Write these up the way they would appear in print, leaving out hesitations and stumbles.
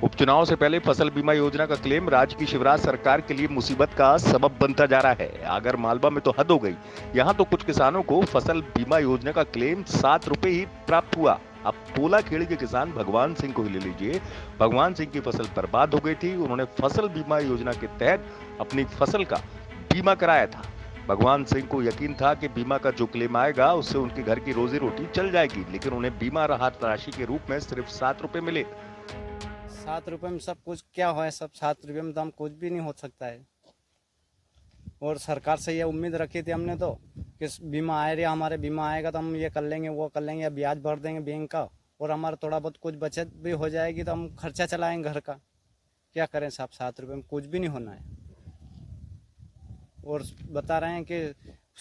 उपचुनाव से पहले फसल बीमा योजना का क्लेम राज्य की शिवराज सरकार के लिए मुसीबत का सबब बनता जा रहा है। आगर मालवा में तो हद हो गई। यहाँ तो कुछ किसानों को फसल बीमा योजना का क्लेम 7 रुपए ही प्राप्त हुआ। अब पोलाखेड़ी के किसान भगवान सिंह को ही ले लीजिए। भगवान सिंह की फसल बर्बाद हो गई थी। उन्होंने फसल बीमा योजना के तहत अपनी फसल का बीमा कराया था। भगवान सिंह को यकीन था कि बीमा का जो क्लेम आएगा उससे उनके घर की रोजी रोटी चल जाएगी, लेकिन उन्हें बीमा राहत राशि के रूप में सिर्फ 7 रुपए मिले। 7 रुपए में सब कुछ क्या है? सब 7 रुपए में तो हम कुछ भी नहीं हो सकता है। और सरकार से ये उम्मीद रखी थी हमने तो कि बीमा आए रहा, हमारे बीमा आएगा तो हम ये कर लेंगे, वो कर लेंगे, या ब्याज भर देंगे बैंक का और हमारा थोड़ा बहुत कुछ बचत भी हो जाएगी तो हम खर्चा चलाएंगे घर का। क्या करें साहब, 7 रुपए में कुछ भी नहीं होना है। और बता रहे हैं कि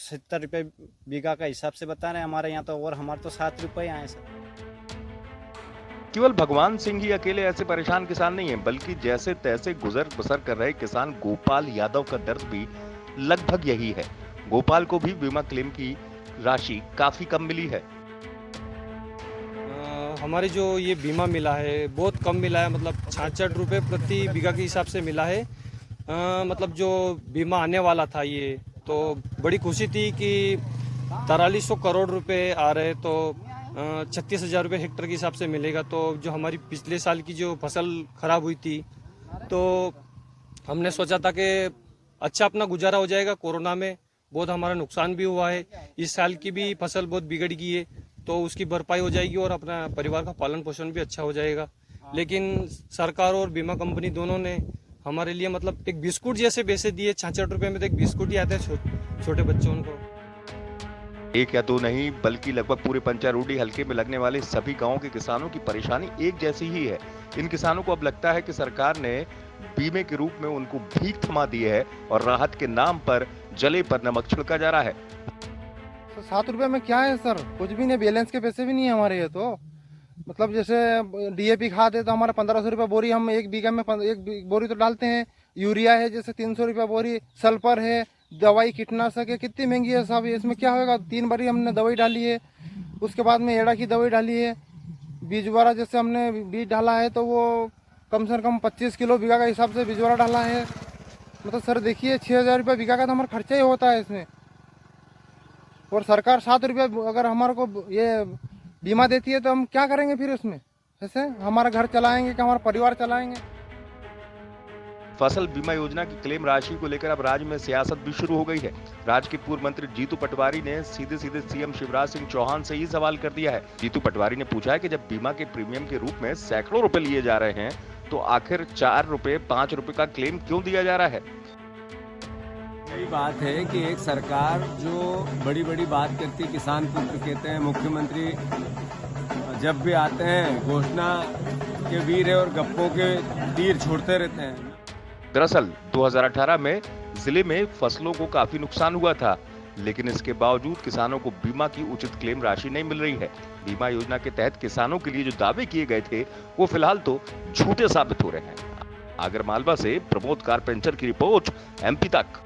70 रुपये बीघा का हिसाब से बता रहे हैं हमारे यहाँ तो, और हमारे तो 7 रुपये आए सर। केवल भगवान सिंह ही अकेले ऐसे परेशान किसान नहीं है, बल्कि जैसे तैसे गुजर बसर कर रहे किसान गोपाल यादव का दर्द भी लगभग यही है। गोपाल को भी बीमा क्लेम की राशि काफी कम मिली है। हमारी जो ये बीमा मिला है बहुत कम मिला है, मतलब 66 रुपये प्रति बीघा के हिसाब से मिला है। मतलब जो बीमा आने वाला था ये तो बड़ी खुशी थी कि 4300 करोड़ रुपए आ रहे, तो 36,000 रुपये हेक्टर के हिसाब से मिलेगा। तो जो हमारी पिछले साल की जो फसल खराब हुई थी तो हमने सोचा था कि अच्छा अपना गुजारा हो जाएगा। कोरोना में बहुत हमारा नुकसान भी हुआ है। इस साल की भी फसल बहुत बिगड़ गई है तो उसकी भरपाई हो जाएगी और अपना परिवार का पालन पोषण भी अच्छा हो जाएगा। लेकिन सरकार और बीमा कंपनी दोनों ने हमारे लिए मतलब एक बिस्कुट जैसे पैसे दिए। 66 रुपये में तो एक बिस्कुट ही आते हैं छोटे बच्चों को। एक या दो नहीं, बल्कि लगभग पूरे पंचारूढ़ी हलके में लगने वाले सभी गांवों के किसानों की परेशानी एक जैसी ही है। इन किसानों को अब लगता है कि सरकार ने बीमे के रूप में उनको भीख थमा दी है और राहत के नाम पर जले पर नमक छिड़का जा रहा है। तो 7 रुपए में क्या है सर? कुछ भी नहीं, बैलेंस के पैसे भी नहीं है हमारे ये तो। मतलब जैसे डीएपी खाद है तो हमारा 1500 रुपये बोरी, हम एक बीघा में एक बोरी तो डालते हैं। यूरिया है जैसे 300 रुपये बोरी, सल्फर है, दवाई कीटनाशक है, कितनी महंगी है साहब। इसमें क्या होगा? 3 बारी हमने दवाई डाली है, उसके बाद में एड़ा की दवाई डाली है। बीजवारा जैसे हमने बीज डाला है तो वो कम से कम 25 किलो बीघा का हिसाब से बीजवारा डाला है। मतलब सर देखिए 6000 रुपये बीघा का तो हमारा खर्चा ही होता है इसमें। और सरकार 7 रुपये अगर हमारे को ये बीमा देती है तो हम क्या करेंगे फिर उसमें? ऐसे हमारा घर चलाएंगे कि हमारा परिवार चलाएंगे? फसल बीमा योजना की क्लेम राशि को लेकर अब राज्य में सियासत भी शुरू हो गई है। राज्य के पूर्व मंत्री जीतू पटवारी ने सीधे सीधे सीएम शिवराज सिंह चौहान से ही सवाल कर दिया है। जीतू पटवारी ने पूछा है कि जब बीमा के प्रीमियम के रूप में सैकड़ों रुपए लिए जा रहे हैं तो आखिर 4 रुपए 5 रुपए का क्लेम क्यों दिया जा रहा है? यही बात है कि एक सरकार जो बड़ी बड़ी बात करती, किसान पुत्र कहते हैं, मुख्यमंत्री जब भी आते हैं घोषणा के वीर है और गप्पों के तीर छोड़ते रहते हैं। दरअसल 2018 में जिले में फसलों को काफी नुकसान हुआ था, लेकिन इसके बावजूद किसानों को बीमा की उचित क्लेम राशि नहीं मिल रही है। बीमा योजना के तहत किसानों के लिए जो दावे किए गए थे वो फिलहाल तो झूठे साबित हो रहे हैं। आगर मालवा से प्रमोद कारपेंटर की रिपोर्ट, एमपी तक।